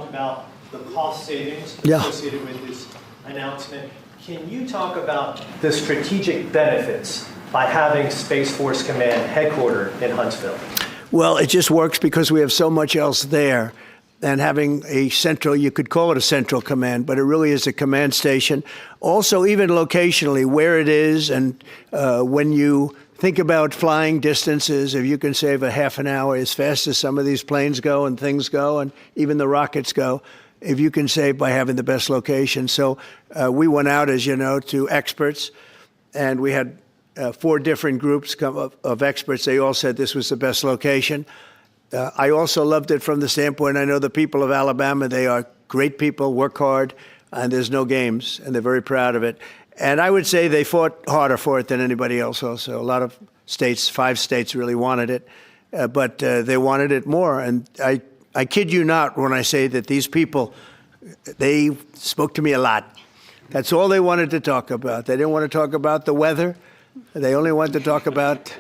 about the cost savings Yeah. associated with this announcement. Can you talk about the strategic benefits by having Space Force Command headquartered in Huntsville? Well, it just works because we have so much else there. And having a central, you could call it a central command, but it really is a command station. Also, even locationally, where it is, and when you think about flying distances, if you can save a half an hour as fast as some of these planes go and things go, and even the rockets go, if you can save by having the best location. So we went out, as you know, to experts, and we had 4 different groups of experts. They all said this was the best location. I also loved it from the standpoint, I know the people of Alabama, they are great people, work hard, and there's no games, and they're very proud of it. And I would say they fought harder for it than anybody else also. A lot of states, 5 states really wanted it, but they wanted it more. And I kid you not when I say that these people, they spoke to me a lot. That's all they wanted to talk about. They didn't want to talk about the weather. They only wanted to talk about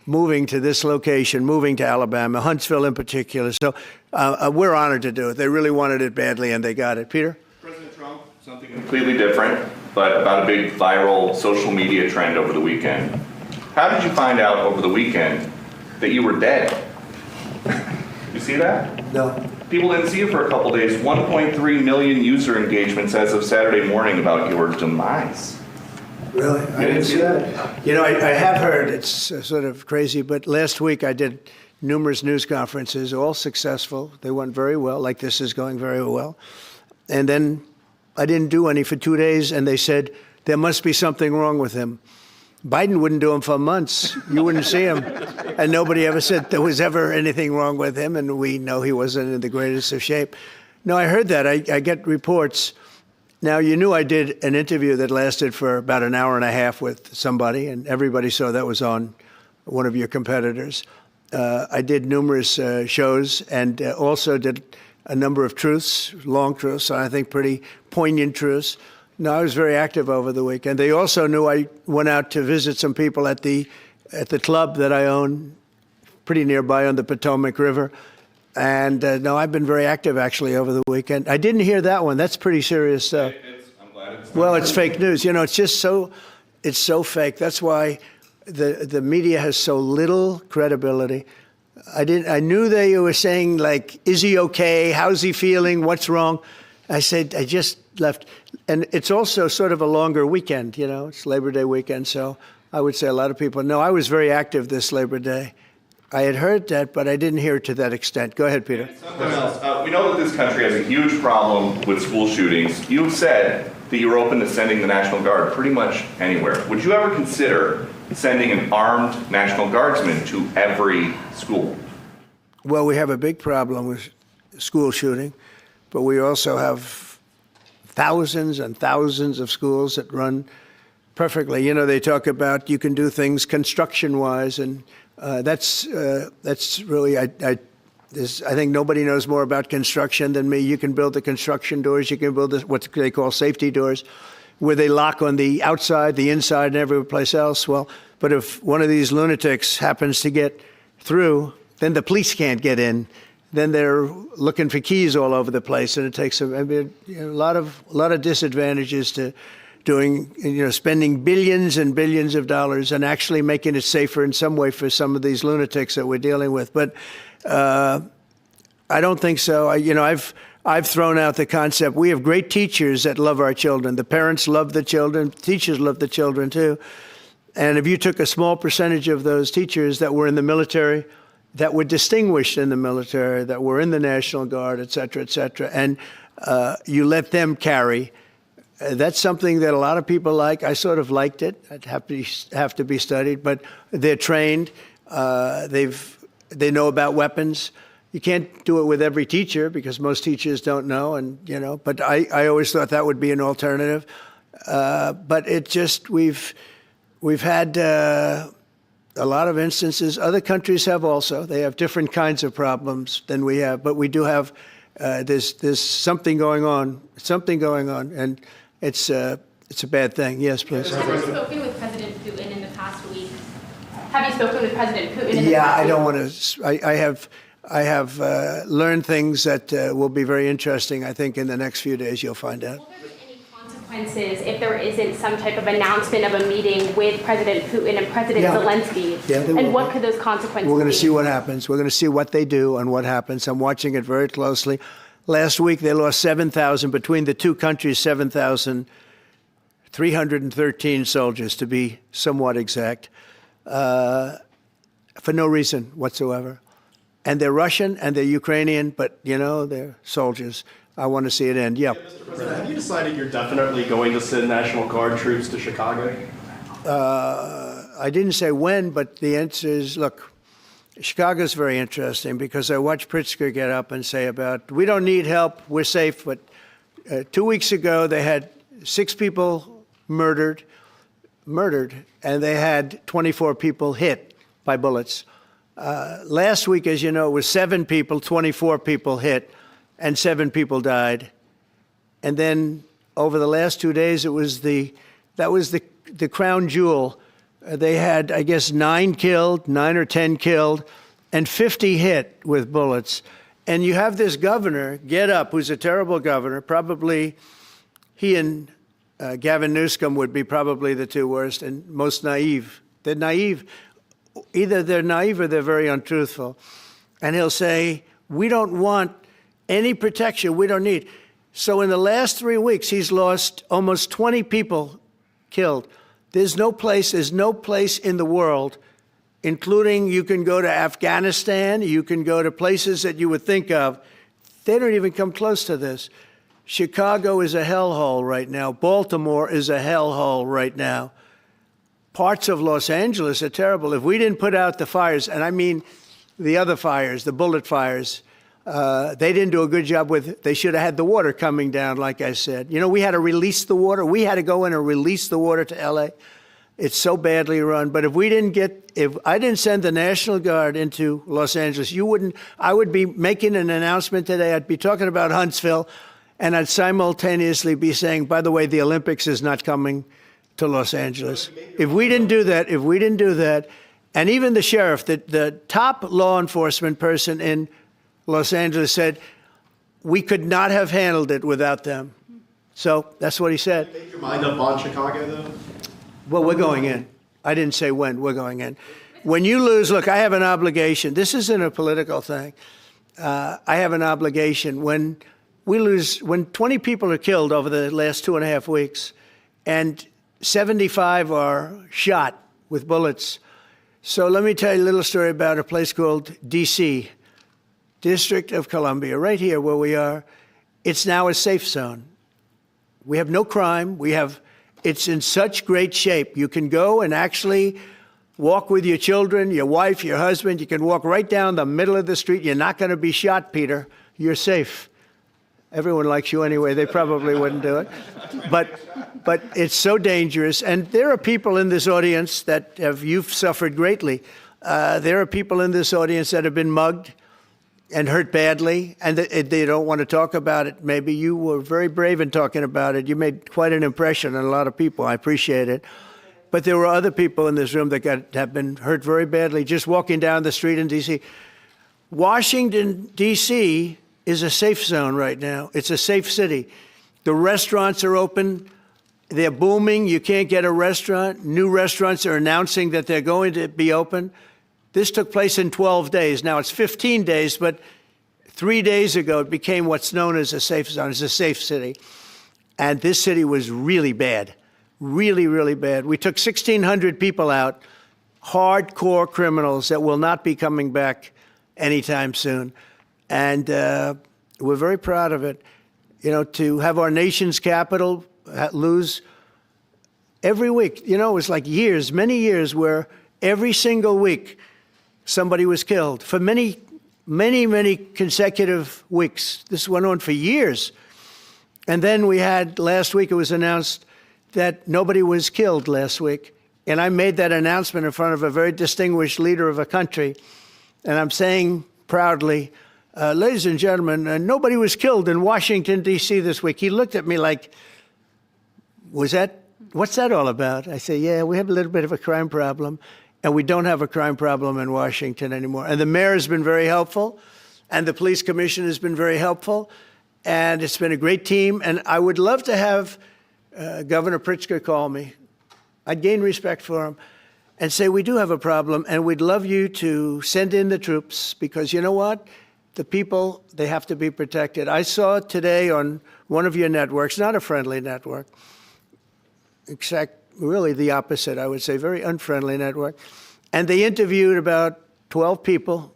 moving to this location, moving to Alabama, Huntsville in particular. So we're honored to do it. They really wanted it badly, and they got it. Peter? President Trump, something completely different, but about a big viral social media trend over the weekend. How did you find out over the weekend that you were dead? You see that? No. People didn't see you for a couple days. 1.3 million user engagements as of Saturday morning about your demise. Really? I didn't see that. You know, I have heard, it's sort of crazy, but last week I did numerous news conferences, all successful. They went very well, like this is going very well. And then I didn't do any for 2 days, and they said, there must be something wrong with him. Biden wouldn't do them for months. You wouldn't see him. And nobody ever said there was ever anything wrong with him, and we know he wasn't in the greatest of shape. No, I heard that. I get reports. Now, you knew I did an interview that lasted for about an hour and a half with somebody, and everybody saw that was on one of your competitors. I did numerous shows and also did a number of truths, long truths, I think pretty poignant truths. No, I was very active over the weekend. They also knew I went out to visit some people at the club that I own pretty nearby on the Potomac River. And no, I've been very active actually over the weekend. I didn't hear that one. That's pretty serious stuff. I'm glad it's Well, it's fake news. You know, it's just it's so fake. That's why the media has so little credibility. I knew they were saying, like, is he okay? How's he feeling? What's wrong? I said, I just left. And it's also sort of a longer weekend, you know, it's Labor Day weekend. So I would say a lot of people know I was very active this Labor Day. I had heard that, but I didn't hear it to that extent. Go ahead, Peter. something else. We know that this country has a huge problem with school shootings. You've said that you're open to sending the National Guard pretty much anywhere. Would you ever consider sending an armed National Guardsman to every school? Well, we have a big problem with school shooting, but we also have thousands and thousands of schools that run perfectly. You know, they talk about you can do things construction-wise, and that's really, I think nobody knows more about construction than me. You can build the construction doors. You can build what they call safety doors, where they lock on the outside, the inside, and every place else. Well, but if one of these lunatics happens to get through, then the police can't get in. Then they're looking for keys all over the place, and it takes a lot of disadvantages to doing, spending billions and billions of dollars and actually making it safer in some way for some of these lunatics that we're dealing with. But I don't think so. I've thrown out the concept. We have great teachers that love our children. The parents love the children. Teachers love the children too. And if you took a small percentage of those teachers that were in the military, that were distinguished in the military, that were in the National Guard, et cetera, and you let them carry. That's something that a lot of people like. I sort of liked it. It'd have to be studied, but they're trained. They know about weapons. You can't do it with every teacher because most teachers don't know, but I always thought that would be an alternative. But it just, we've had a lot of instances. Other countries have also. They have different kinds of problems than we have, but we do have, there's something going on, and it's a bad thing. Yes, please. Have you spoken with President Putin in the past week? Have you spoken with President Putin in the past week? Yeah, I don't want to, I have I have learned things that will be very interesting. I think in the next few days you'll find out. Will there be any consequences if there isn't some type of announcement of a meeting with President Putin and President Yeah. Zelensky? Yeah, there will And what be. could those consequences be? We're going to see what happens. We're going to see what they do and what happens. I'm watching it very closely. Last week, they lost 7,000, between the two countries, 7,313 soldiers, to be somewhat exact, for no reason whatsoever. And they're Russian and they're Ukrainian, but, you know, they're soldiers. I want to see it end. Yeah. Mr. President, have you decided you're definitely going to send National Guard troops to Chicago? I didn't say when, but the answer is, look, Chicago's very interesting because I watched Pritzker get up and say about, we don't need help, we're safe. But 2 weeks ago, they had 6 people murdered, and they had 24 people hit by bullets. Last week, as you know, it was 7 people, 24 people hit, and 7 people died. And then over the last 2 days, that was the crown jewel. They had, I guess, 9 or 10 killed, and 50 hit with bullets. And you have this governor get up, who's a terrible governor. Probably he and Gavin Newsom would be probably the 2 worst and most naive. They're naive. Either they're naive or they're very untruthful. And he'll say, we don't want any protection. We don't need. So in the last 3 weeks, he's lost almost 20 people killed. There's no place in the world, including you can go to Afghanistan, you can go to places that you would think of. They don't even come close to this. Chicago is a hellhole right now. Baltimore is a hellhole right now. Parts of Los Angeles are terrible. If we didn't put out the fires, and I mean the other fires, the bullet fires, they didn't do a good job with, they should have had the water coming down, like I said. You know, we had to release the water. We had to go in and release the water to LA. It's so badly run. But if I didn't send the National Guard into Los Angeles, I would be making an announcement today. I'd be talking about Huntsville, and I'd simultaneously be saying, by the way, the Olympics is not coming to Los Angeles. If we didn't do that, and even the sheriff, the top law enforcement person in Los Angeles said, we could not have handled it without them. So that's what he said. Make your mind up on Chicago, though? Well, we're going in. I didn't say when. We're going in. When you lose, look, I have an obligation. This isn't a political thing. I have an obligation. When 20 people are killed over the last 2.5 weeks, and 75 are shot with bullets. So let me tell you a little story about a place called D.C., District of Columbia, right here where we are. It's now a safe zone. We have no crime. It's in such great shape. You can go and actually walk with your children, your wife, your husband. You can walk right down the middle of the street. You're not going to be shot, Peter. You're safe. Everyone likes you anyway. They probably wouldn't do it. But it's so dangerous. And there are people in this audience you've suffered greatly. There are people in this audience that have been mugged and hurt badly, and they don't want to talk about it. Maybe you were very brave in talking about it. You made quite an impression on a lot of people. I appreciate it. But there were other people in this room that have been hurt very badly just walking down the street in D.C. Washington, D.C. is a safe zone right now. It's a safe city. The restaurants are open. They're booming. You can't get a restaurant. New restaurants are announcing that they're going to be open. This took place in 12 days. Now it's 15 days, but 3 days ago it became what's known as a safe zone. It's a safe city. And this city was really bad, really, really bad. We took 1,600 people out, hardcore criminals that will not be coming back anytime soon. And we're very proud of it. You know, to have our nation's capital lose every week. You know, it was like years, many years, where every single week somebody was killed for many, many, many consecutive weeks. This went on for years. And then we had, last week it was announced that nobody was killed last week. And I made that announcement in front of a very distinguished leader of a country. And I'm saying proudly, ladies and gentlemen, nobody was killed in Washington, D.C. this week. He looked at me like, what's that all about? I say, yeah, we have a little bit of a crime problem, and we don't have a crime problem in Washington anymore. And the mayor has been very helpful. And the police commission has been very helpful. And it's been a great team. And I would love to have Governor Pritzker call me. I'd gain respect for him and say, we do have a problem, and we'd love you to send in the troops, because you know what? The people, they have to be protected. I saw today on one of your networks, not a friendly network, really the opposite, I would say, very unfriendly network. And they interviewed about 12 people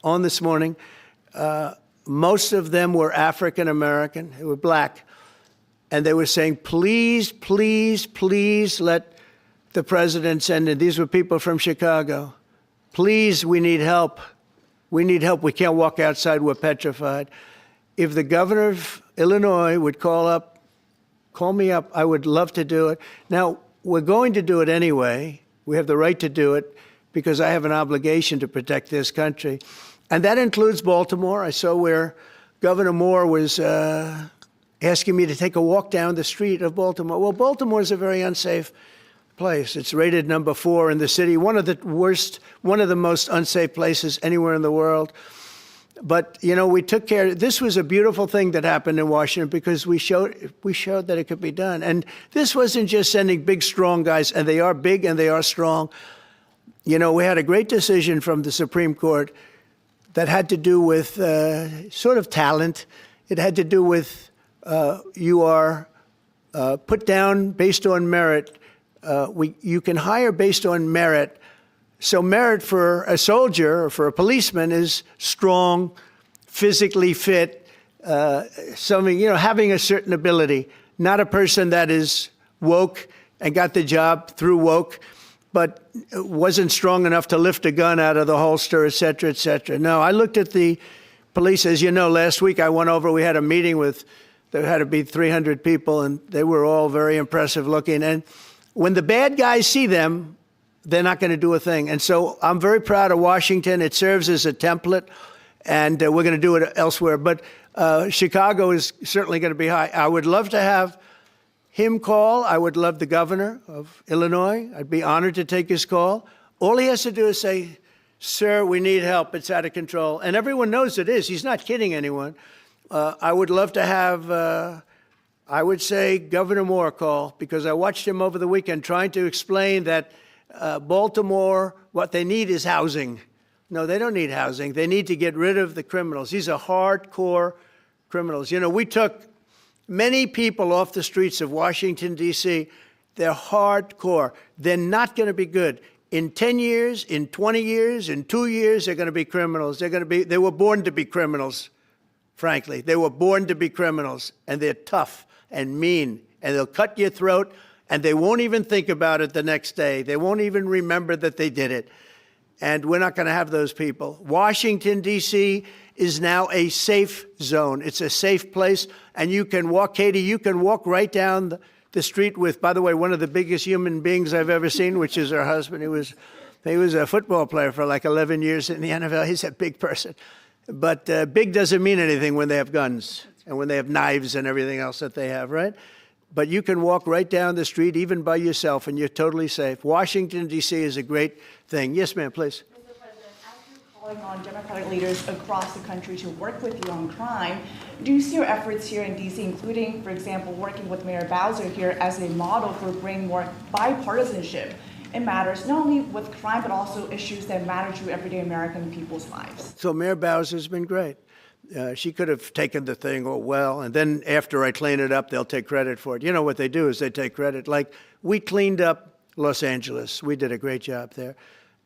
on this morning. Most of them were African American, they were black. And they were saying, please, please, please let the president send in. These were people from Chicago. Please, we need help. We need help. We can't walk outside. We're petrified. If the governor of Illinois would call me up, I would love to do it. Now, we're going to do it anyway. We have the right to do it because I have an obligation to protect this country. And that includes Baltimore. I saw where Governor Moore was asking me to take a walk down the street of Baltimore. Well, Baltimore is a very unsafe place. It's rated number 4 in the city, one of the most unsafe places anywhere in the world. But, you know, we took care. This was a beautiful thing that happened in Washington because we showed that it could be done. And this wasn't just sending big, strong guys, and they are big and they are strong. You know, we had a great decision from the Supreme Court that had to do with sort of talent. It had to do with you are put down based on merit. You can hire based on merit. So merit for a soldier or for a policeman is strong, physically fit, having a certain ability, not a person that is woke and got the job through woke, but wasn't strong enough to lift a gun out of the holster, et cetera, et cetera. No, I looked at the police. As you know, last week I went over, we had a meeting there had to be 300 people, and they were all very impressive looking. And when the bad guys see them, they're not going to do a thing. And so I'm very proud of Washington. It serves as a template, and we're going to do it elsewhere. But Chicago is certainly going to be high. I would love to have him call. I would love the governor of Illinois. I'd be honored to take his call. All he has to do is say, sir, we need help. It's out of control. And everyone knows it is. He's not kidding anyone. I would love to have, I would say, Governor Moore call, because I watched him over the weekend trying to explain that Baltimore, what they need is housing. No, they don't need housing. They need to get rid of the criminals. These are hardcore criminals. You know, we took many people off the streets of Washington, D.C. They're hardcore. They're not going to be good. In 10 years, in 20 years, in 2 years, they're going to be criminals. They were born to be criminals, frankly. They were born to be criminals, and they're tough and mean, and they'll cut your throat, and they won't even think about it the next day. They won't even remember that they did it. And we're not going to have those people. Washington, D.C. is now a safe zone. It's a safe place. And you can walk, Katie, you can walk right down the street with, by the way, one of the biggest human beings I've ever seen, which is her husband. He was a football player for like 11 years in the NFL. He's a big person. But big doesn't mean anything when they have guns and when they have knives and everything else that they have, right? But you can walk right down the street, even by yourself, and you're totally safe. Washington, D.C. is a great thing. Yes, ma'am, please. Mr. President, as you're calling on Democratic leaders across the country to work with you on crime, do you see your efforts here in D.C., including, for example, working with Mayor Bowser here as a model for bringing more bipartisanship in matters, not only with crime, but also issues that matter to everyday American people's lives? So Mayor Bowser's been great. She could have taken the thing, and then after I clean it up, they'll take credit for it. You know what they do is they take credit. Like, we cleaned up Los Angeles. We did a great job there.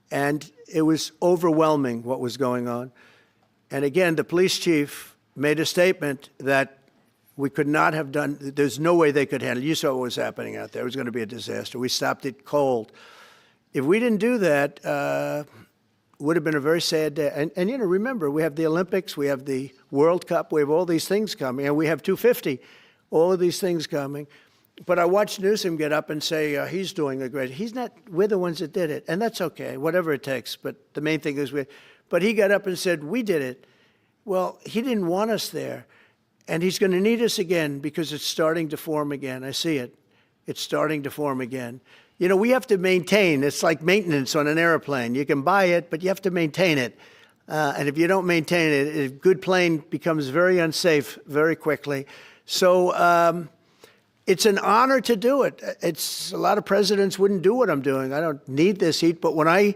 And it was overwhelming what was going on. And again, the police chief made a statement that we could not have done, there's no way they could handle it. You saw what was happening out there. It was going to be a disaster. We stopped it cold. If we didn't do that, would have been a very sad day. And you know, remember, we have the Olympics, we have the World Cup, we have all these things coming, and we have 250, all of these things coming. But I watched Newsom get up and say he's doing a great, he's not, we're the ones that did it, and that's okay, whatever it takes, but the main thing is but he got up and said, we did it. Well, he didn't want us there, and he's going to need us again because it's starting to form again. I see it. It's starting to form again. You know, we have to maintain. It's like maintenance on an airplane. You can buy it, but you have to maintain it. And if you don't maintain it, a good plane becomes very unsafe very quickly. So it's an honor to do it. A lot of presidents wouldn't do what I'm doing. I don't need this heat. But when I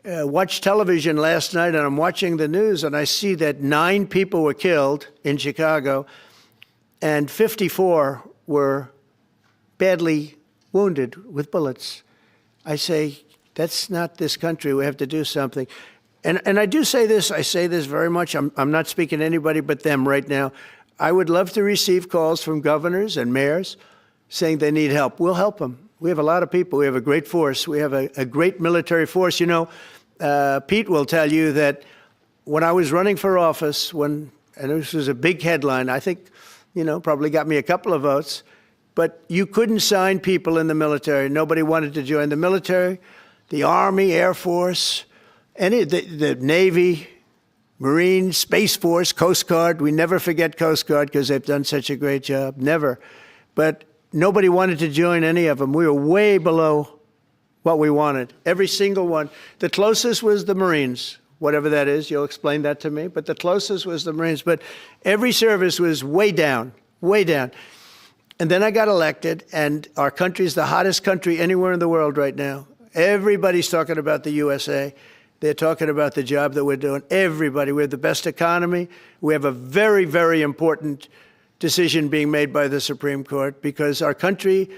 watched television last night and I'm watching the news and I see that 9 people were killed in Chicago and 54 were badly wounded with bullets, I say, that's not this country. We have to do something. And I do say this, I say this very much. I'm not speaking to anybody but them right now. I would love to receive calls from governors and mayors saying they need help. We'll help them. We have a lot of people. We have a great force. We have a great military force. You know, Pete will tell you that when I was running for office, and this was a big headline, I think, probably got me a couple of votes, but you couldn't sign people in the military. Nobody wanted to join the military, the Army, Air Force, the Navy, Marines, Space Force, Coast Guard. We never forget Coast Guard because they've done such a great job. Never. But nobody wanted to join any of them. We were way below what we wanted. Every single one. The closest was the Marines, whatever that is. You'll explain that to me. But the closest was the Marines. But every service was way down, way down. And then I got elected, and our country's the hottest country anywhere in the world right now. Everybody's talking about the USA. They're talking about the job that we're doing. Everybody. We have the best economy. We have a very, very important decision being made by the Supreme Court because our country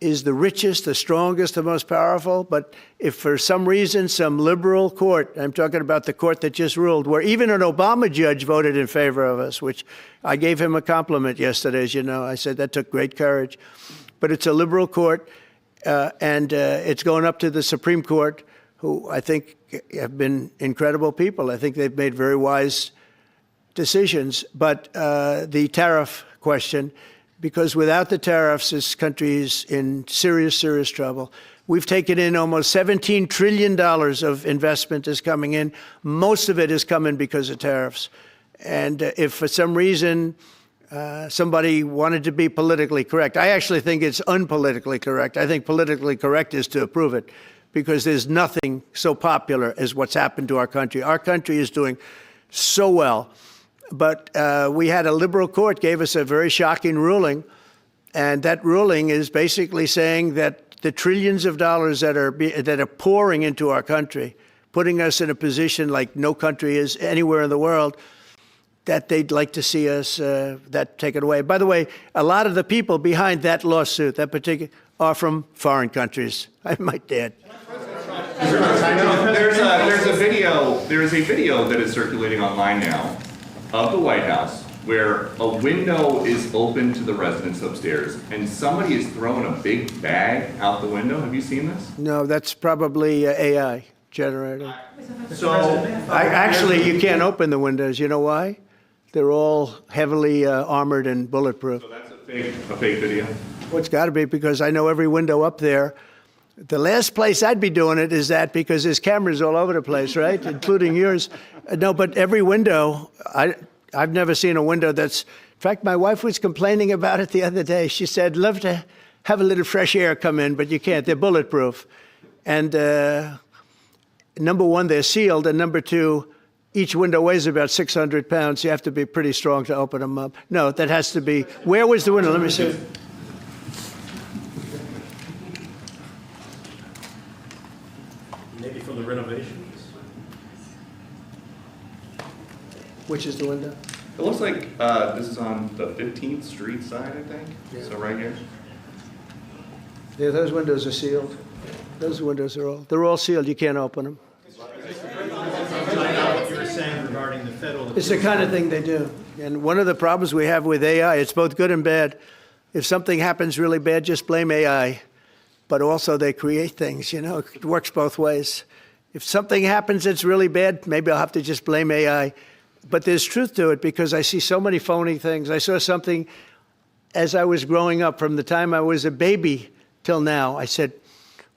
is the richest, the strongest, the most powerful. But if for some reason some liberal court, I'm talking about the court that just ruled, where even an Obama judge voted in favor of us, which I gave him a compliment yesterday, as you know. I said that took great courage. But it's a liberal court, and it's going up to the Supreme Court, who I think have been incredible people. I think they've made very wise decisions. But the tariff question, because without the tariffs, this country is in serious, serious trouble. We've taken in almost $17 trillion of investment is coming in. Most of it is coming because of tariffs. And if for some reason somebody wanted to be politically correct, I actually think it's unpolitically correct. I think politically correct is to approve it, because there's nothing so popular as what's happened to our country. Our country is doing so well. But we had a liberal court gave us a very shocking ruling, and that ruling is basically saying that the trillions of dollars that are pouring into our country, putting us in a position like no country is anywhere in the world, that they'd like to see us that taken away. By the way, a lot of the people behind that lawsuit, that particular, are from foreign countries, I might add. There's a video that is circulating online now of the White House where a window is open to the residents upstairs and somebody is throwing a big bag out the window. Have you seen this? No, that's probably AI generated. So Actually, you can't open the windows. You know why? They're all heavily armored and bulletproof. So that's a fake video? Well, it's got to be, because I know every window up there. The last place I'd be doing it is that, because there's cameras all over the place, right? Including yours. No, but every window, I've never seen a window that's, in fact, my wife was complaining about it the other day. She said, love to have a little fresh air come in, but you can't. They're bulletproof. And number one, they're sealed. And number two, each window weighs about 600 pounds. You have to be pretty strong to open them up. No, that has to be, where was the window? Let me see. Maybe from the renovations. Which is the window? It looks like this is on the 15th Street side, I think. Yeah. So right here. Yeah, those windows are sealed. Those windows are they're all sealed. You can't open them. What you were saying regarding the federal. It's the kind of thing they do. And one of the problems we have with AI, it's both good and bad. If something happens really bad, just blame AI. But also they create things, it works both ways. If something happens that's really bad, maybe I'll have to just blame AI. But there's truth to it, because I see so many phony things. I saw something as I was growing up, from the time I was a baby till now. I said,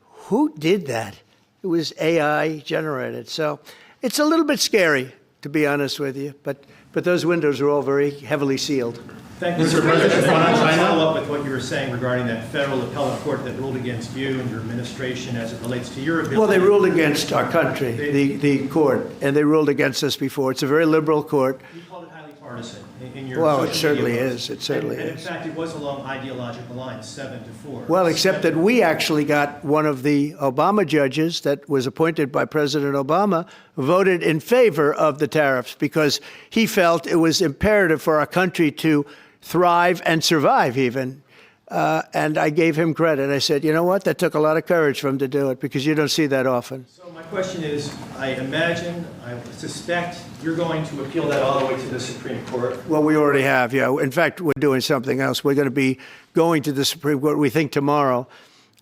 who did that? It was AI generated. So it's a little bit scary, to be honest with you. But those windows are all very heavily sealed. Thank you, Mr. President. I want to follow up with what you were saying regarding that federal appellate court that ruled against you and your administration as it relates to your ability. Well, they ruled against our country, the court, and they ruled against us before. It's a very liberal court. You called it highly partisan in your Well, it social certainly media posts. is. It certainly and in is. fact, it was along ideological lines, 7-4. Well, except that we actually got one of the Obama judges that was appointed by President Obama voted in favor of the tariffs because he felt it was imperative for our country to thrive and survive even. And I gave him credit. I said, you know what? That took a lot of courage for him to do it because you don't see that often. So my question is, I suspect you're going to appeal that all the way to the Supreme Court. Well, we already have, yeah. In fact, we're doing something else. We're going to be going to the Supreme Court, we think, tomorrow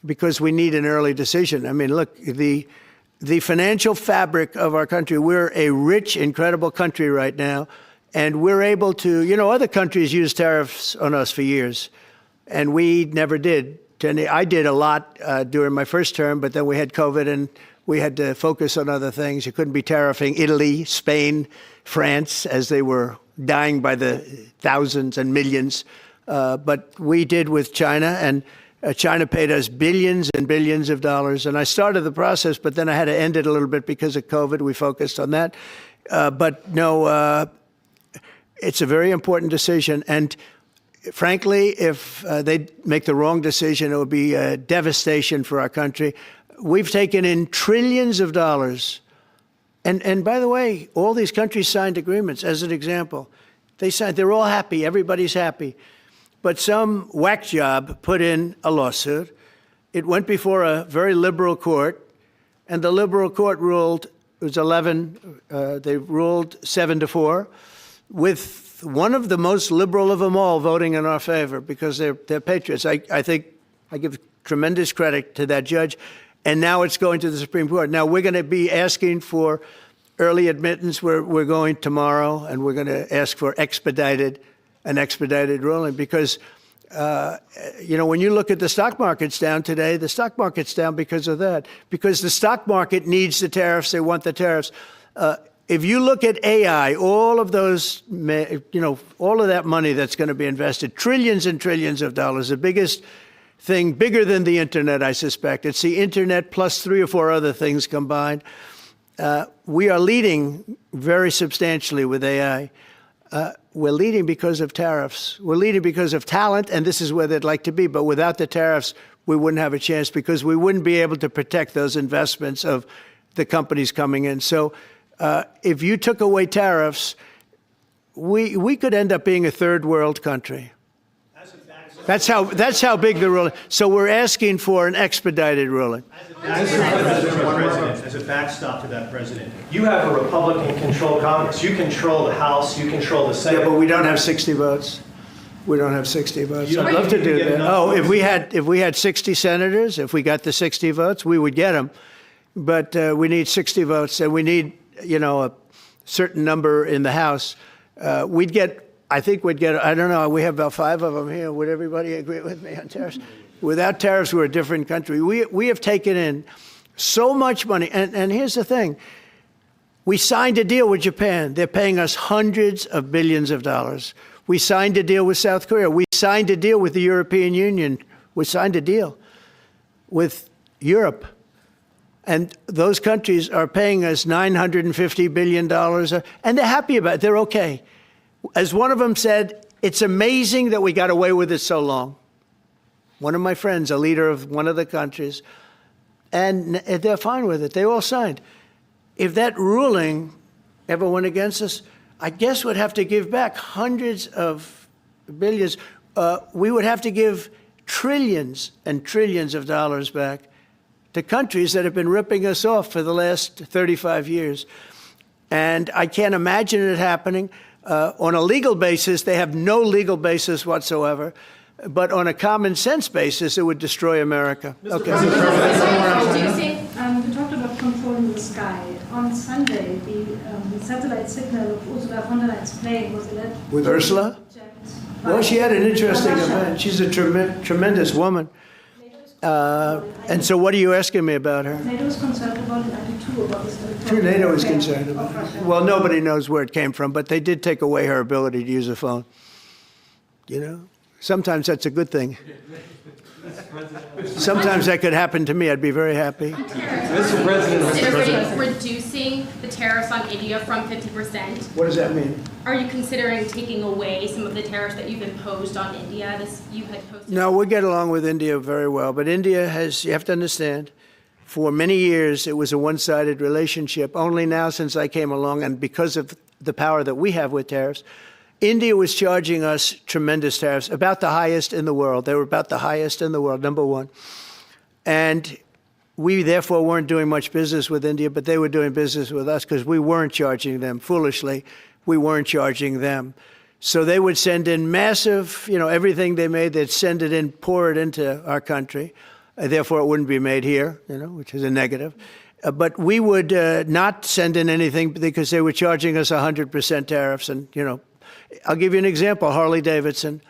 because we need an early decision. I mean, look, the financial fabric of our country, we're a rich, incredible country right now. And we're able to, you know, other countries use tariffs on us for years, and we never did. I did a lot during my first term, but then we had COVID, and we had to focus on other things. You couldn't be tariffing Italy, Spain, France, as they were dying by the thousands and millions. But we did with China, and China paid us billions and billions of dollars. And I started the process, but then I had to end it a little bit because of COVID. We focused on that. But no, it's a very important decision. And frankly, if they make the wrong decision, it would be a devastation for our country. We've taken in trillions of dollars. And by the way, all these countries signed agreements, as an example. They're all happy. Everybody's happy. But some whack job put in a lawsuit. It went before a very liberal court. And the liberal court ruled, it was 11, they ruled 7-4. With one of the most liberal of them all voting in our favor because they're patriots. I think I give tremendous credit to that judge. And now it's going to the Supreme Court. Now we're going to be asking for early admittance. We're going tomorrow, and we're going to ask for an expedited ruling because, you know, when you look at the stock market's down today, the stock market's down because of that. Because the stock market needs the tariffs. They want the tariffs. If you look at AI, all of those, you know, all of that money that's going to be invested, trillions and trillions of dollars, the biggest thing, bigger than the internet, I suspect. It's the internet plus 3 or 4 other things combined. We are leading very substantially with AI. We're leading because of tariffs. We're leading because of talent, and this is where they'd like to be. But without the tariffs, we wouldn't have a chance because we wouldn't be able to protect those investments of the companies coming in. So if you took away tariffs, we could end up being a third world country. That's how big the ruling. So we're asking for an expedited ruling. As a backstop to that, President, you have a Republican-controlled Congress. You control the House. You control the Senate. Yeah, but we don't have 60 votes. We don't have 60 votes. You don't I'd love to think do you can get that. enough Oh, votes? if we had 60 senators, if we got the 60 votes, we would get them. But we need 60 votes, and we need, you know, a certain number in the House. I think we'd get, I don't know, we have about 5 of them here. Would everybody agree with me on tariffs? Without tariffs, we're a different country. We have taken in so much money. And here's the thing. We signed a deal with Japan. They're paying us hundreds of billions of dollars. We signed a deal with South Korea. We signed a deal with the European Union. We signed a deal with Europe. And those countries are paying us $950 billion. And they're happy about it. They're okay. As one of them said, it's amazing that we got away with it so long. One of my friends, a leader of one of the countries, and they're fine with it. They all signed. If that ruling ever went against us, I guess we'd have to give back hundreds of billions. We would have to give trillions and trillions of dollars back to countries that have been ripping us off for the last 35 years. And I can't imagine it happening. On a legal basis, they have no legal basis whatsoever. But on a common sense basis, it would destroy America. Okay. We talked about controlling the sky. On Sunday, the satellite signal of Ursula von der Leyen's plane was With Ursula? Well, she had an interesting event. She's a tremendous woman. And so what are you asking me about her? NATO is concerned about it, about this. True, NATO is concerned about it. Well, nobody knows where it came from, but they did take away her ability to use a phone. you know? Sometimes that's a good thing. Sometimes that could happen to me. I'd be very happy. Mr. President. Considering reducing the tariffs on India from 50%. What does that mean? Are you considering taking away some of the tariffs that you've imposed on India? You had posted. No, we get along with India very well. But India has, you have to understand, for many years it was a one-sided relationship. Only now, since I came along, and because of the power that we have with tariffs, India was charging us tremendous tariffs, about the highest in the world. They were about the highest in the world, number one. And we, therefore, weren't doing much business with India, but they were doing business with us because we weren't charging them. Foolishly, we weren't charging them. So they would send in massive, everything they made, they'd send it in, pour it into our country. Therefore, it wouldn't be made here, which is a negative. But we would not send in anything because they were charging us 100% tariffs. And, I'll give you an example, Harley-Davidson.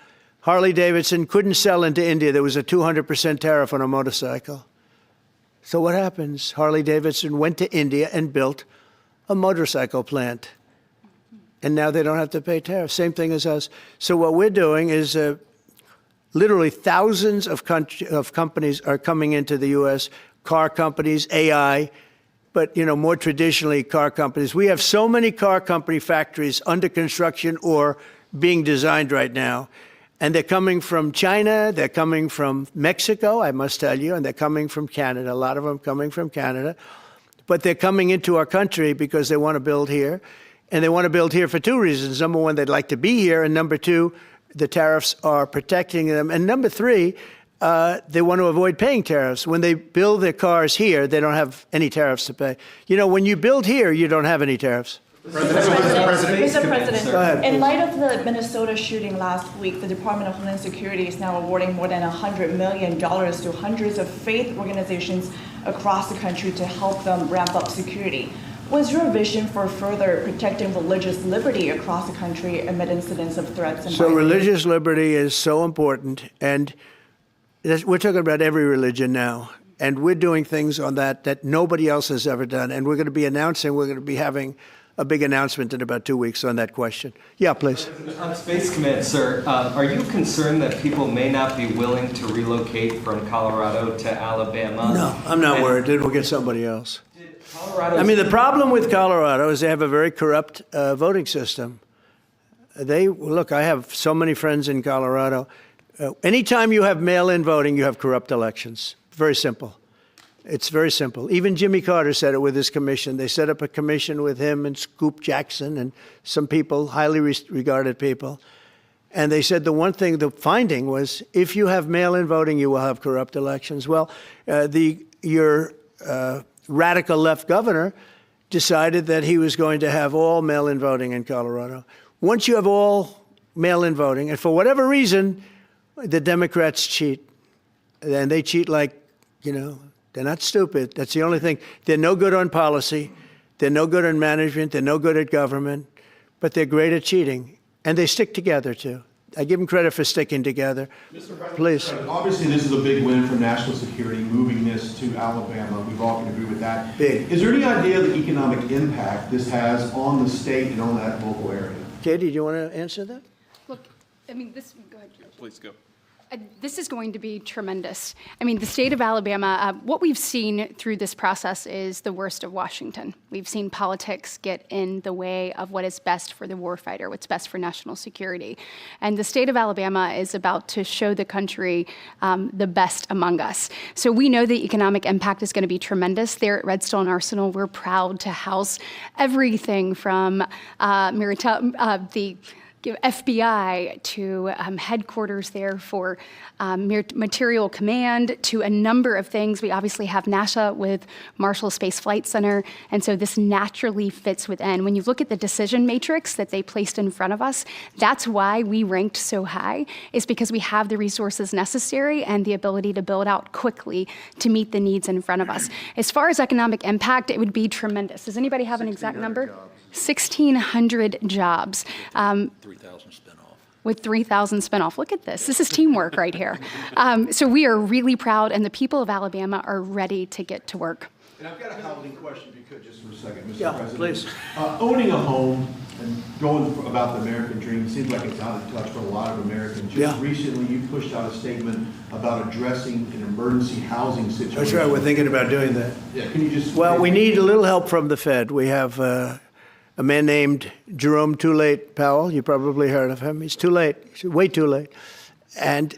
Harley-Davidson couldn't sell into India. There was a 200% tariff on a motorcycle. So what happens? Harley-Davidson went to India and built a motorcycle plant. And now they don't have to pay tariffs. Same thing as us. So what we're doing is literally thousands of companies are coming into the U.S., car companies, AI, but, more traditionally, car companies. We have so many car company factories under construction or being designed right now. And they're coming from China, they're coming from Mexico, I must tell you, and they're coming from Canada, a lot of them coming from Canada. But they're coming into our country because they want to build here. And they want to build here for two reasons. Number one, they'd like to be here. And number two, the tariffs are protecting them. And number three, they want to avoid paying tariffs. When they build their cars here, they don't have any tariffs to pay. When you build here, you don't have any tariffs. Mr. President, Go ahead, in light of the Minnesota shooting last week, the Department of Homeland Security is now awarding more than $100 million to hundreds of faith organizations across the country to help them ramp up security. What's your vision for further protecting religious liberty across the country amid incidents of threats and So violence? religious liberty is so important. And we're talking about every religion now. And we're doing things on that nobody else has ever done. And we're going to be having a big announcement in about 2 weeks on that question. Yeah, please. On Space Command, sir, are you concerned that people may not be willing to relocate from Colorado to Alabama? No, I'm not worried. We'll get somebody else. Colorado. I mean, the problem with Colorado is they have a very corrupt voting system. Look, I have so many friends in Colorado. Anytime you have mail-in voting, you have corrupt elections. Very simple. It's very simple. Even Jimmy Carter said it with his commission. They set up a commission with him and Scoop Jackson and some people, highly regarded people. And they said the finding was, if you have mail-in voting, you will have corrupt elections. Well, your radical left governor decided that he was going to have all mail-in voting in Colorado. Once you have all mail-in voting, and for whatever reason, the Democrats cheat. And they cheat like, they're not stupid. That's the only thing. They're no good on policy. They're no good on management. They're no good at government. But they're great at cheating. And they stick together, too. I give them credit for sticking together. Mr. President, please. Obviously, this is a big win for national security, moving this to Alabama. We've all can agree with that. Big. Is there any idea of the economic impact this has on the state and on that local area? Katie, do you want to answer that? Look, I mean, go ahead. Please go. This is going to be tremendous. I mean, the state of Alabama, what we've seen through this process is the worst of Washington. We've seen politics get in the way of what is best for the warfighter, what's best for national security. And the state of Alabama is about to show the country the best among us. So we know the economic impact is going to be tremendous. There at Redstone Arsenal, we're proud to house everything from the FBI to headquarters there for material command to a number of things. We obviously have NASA with Marshall Space Flight Center, and so this naturally fits within. When you look at the decision matrix that they placed in front of us, that's why we ranked so high, is because we have the resources necessary and the ability to build out quickly to meet the needs in front of us. As far as economic impact, it would be tremendous. Does anybody have an exact number? 1,600 jobs. 3,000 spin-off. With 3,000 spin-off. Look at this. This is teamwork right here. So we are really proud, and the people of Alabama are ready to get to work. And I've got a housing question, if you could, just for a second, Mr. Yeah, President. please. Owning a home And going about the American dream, seems like it's out of touch for a lot of Americans. Just Yeah. recently, you pushed out a statement about addressing an emergency housing situation. That's right, we're thinking about doing that. Yeah, can you just? Well, we need a little help from the Fed. We have a man named Jerome Too Late Powell. You probably heard of him. He's too late. He's way too late. And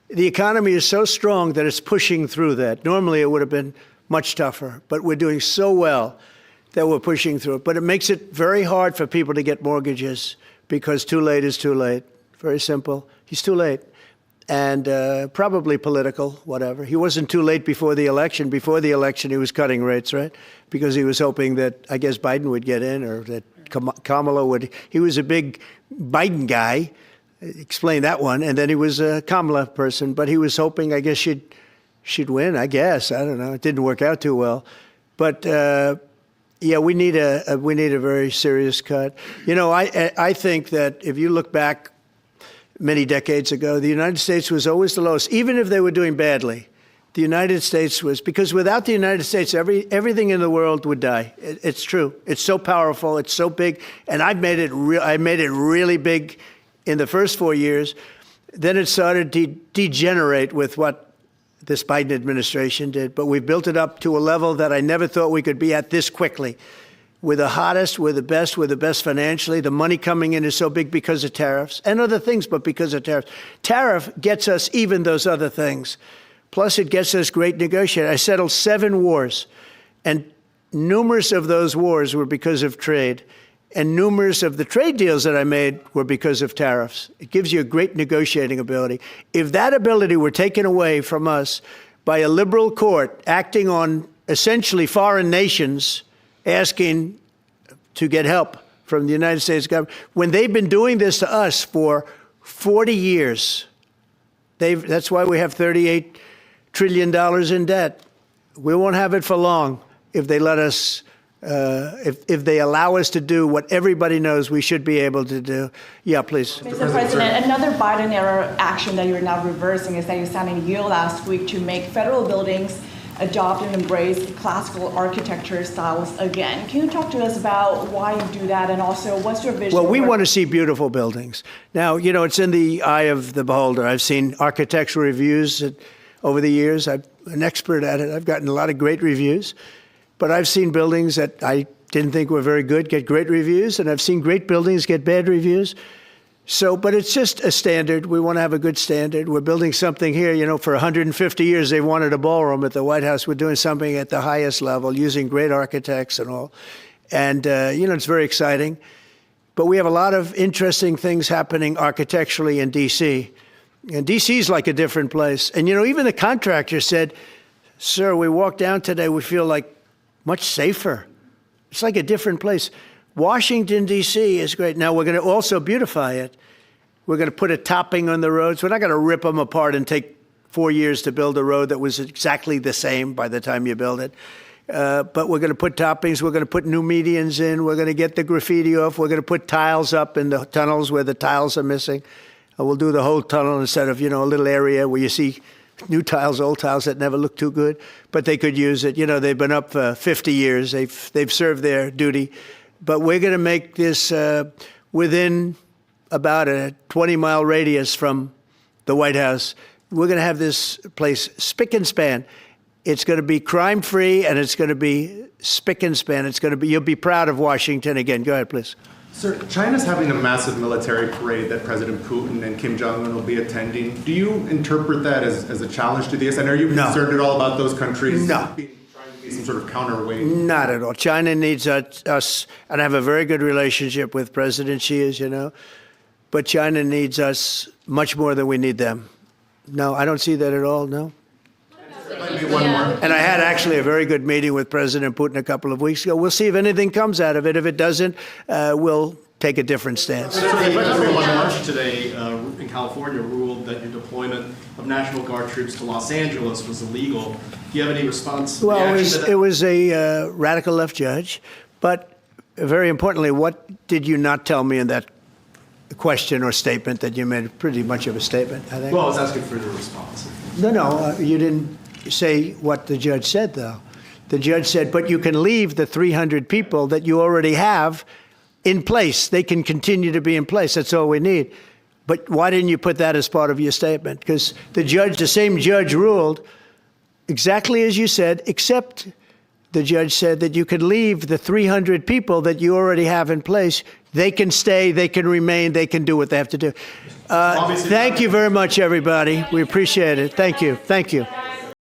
the economy is so strong that it's pushing through that. Normally, it would have been much tougher, but we're doing so well that we're pushing through it. But it makes it very hard for people to get mortgages because too late is too late. Very simple. He's too late. And probably political, whatever. He wasn't too late before the election. Before the election, he was cutting rates, right? Because he was hoping that, I guess, Biden would get in or that Kamala would. He was a big Biden guy. Explain that one. And then he was a Kamala person. But he was hoping, I guess, she'd win, I guess. I don't know. It didn't work out too well. But yeah, we need a very serious cut. You know, I think that if you look back many decades ago, the United States was always the lowest, even if they were doing badly. The United States was, because without the United States, everything in the world would die. It's true. It's so powerful. It's so big, and I made it really big in the first 4 years. Then it started to degenerate with what this Biden administration did, but we've built it up to a level that I never thought we could be at this quickly. We're the hottest, we're the best financially. The money coming in is so big because of tariffs and other things, but because of tariffs. Tariff gets us even those other things. Plus, it gets us great negotiating. I settled 7 wars, and numerous of those wars were because of trade. And numerous of the trade deals that I made were because of tariffs. It gives you a great negotiating ability. If that ability were taken away from us by a liberal court acting on essentially foreign nations asking to get help from the United States government, when they've been doing this to us for 40 years, that's why we have $38 trillion in debt. We won't have it for long if they let us if they allow us to do what everybody knows we should be able to do. Yeah, please. Mr. President, another Biden-era action that you're now reversing is that you signed a deal last week to make federal buildings adopt and embrace classical architecture styles again. Can you talk to us about why you do that, and also what's your vision? Well, we want to see beautiful buildings. Now, you know, it's in the eye of the beholder. I've seen architectural reviews over the years. I'm an expert at it. I've gotten a lot of great reviews. But I've seen buildings that I didn't think were very good get great reviews, and I've seen great buildings get bad reviews. So, but it's just a standard. We want to have a good standard. We're building something here. You know, for 150 years, they wanted a ballroom at the White House. We're doing something at the highest level, using great architects and all. And, you know, it's very exciting. But we have a lot of interesting things happening architecturally in D.C. And D.C. is like a different place. And, you know, even the contractor said, sir, we walked down today, we feel like much safer. It's like a different place. Washington, D.C. is great. Now, we're going to also beautify it. We're going to put a topping on the roads. We're not going to rip them apart and take 4 years to build a road that was exactly the same by the time you build it. But we're going to put toppings. We're going to put new medians in. We're going to get the graffiti off. We're going to put tiles up in the tunnels where the tiles are missing. We'll do the whole tunnel instead of, you know, a little area where you see new tiles, old tiles that never look too good, but they could use it. You know, they've been up for 50 years. They've served their duty. But we're going to make this within about a 20-mile radius from the White House. We're going to have this place spick and span. It's going to be crime-free, and it's going to be spick and span. It's going to be, you'll be proud of Washington again. Go ahead, please. Sir, China's having a massive military parade that President Putin and Kim Jong-un will be attending. Do you interpret that as a challenge to this? And are you concerned at all about those countries trying to be some sort of counterweight? Not at all. China needs us, and I have a very good relationship with President Xi, as you know, but China needs us much more than we need them. No, I don't see that at all, no. And I had actually a very good meeting with President Putin a couple of weeks ago. We'll see if anything comes out of it. If it doesn't, we'll take a different stance. February March today in California ruled that your deployment of National Guard troops to Los Angeles was illegal. Do you have any response? Well, it was a radical left judge. But very importantly, what did you not tell me in that question or statement that you made? Pretty much of a statement, I think. Well, I was asking for the response. No, you didn't say what the judge said, though. The judge said, but you can leave the 300 people that you already have in place. They can continue to be in place. That's all we need. But why didn't you put that as part of your statement? Because the same judge ruled exactly as you said, except the judge said that you could leave the 300 people that you already have in place. They can stay, they can remain, they can do what they have to do. Thank you very much, everybody. We appreciate it. Thank you. Thank you.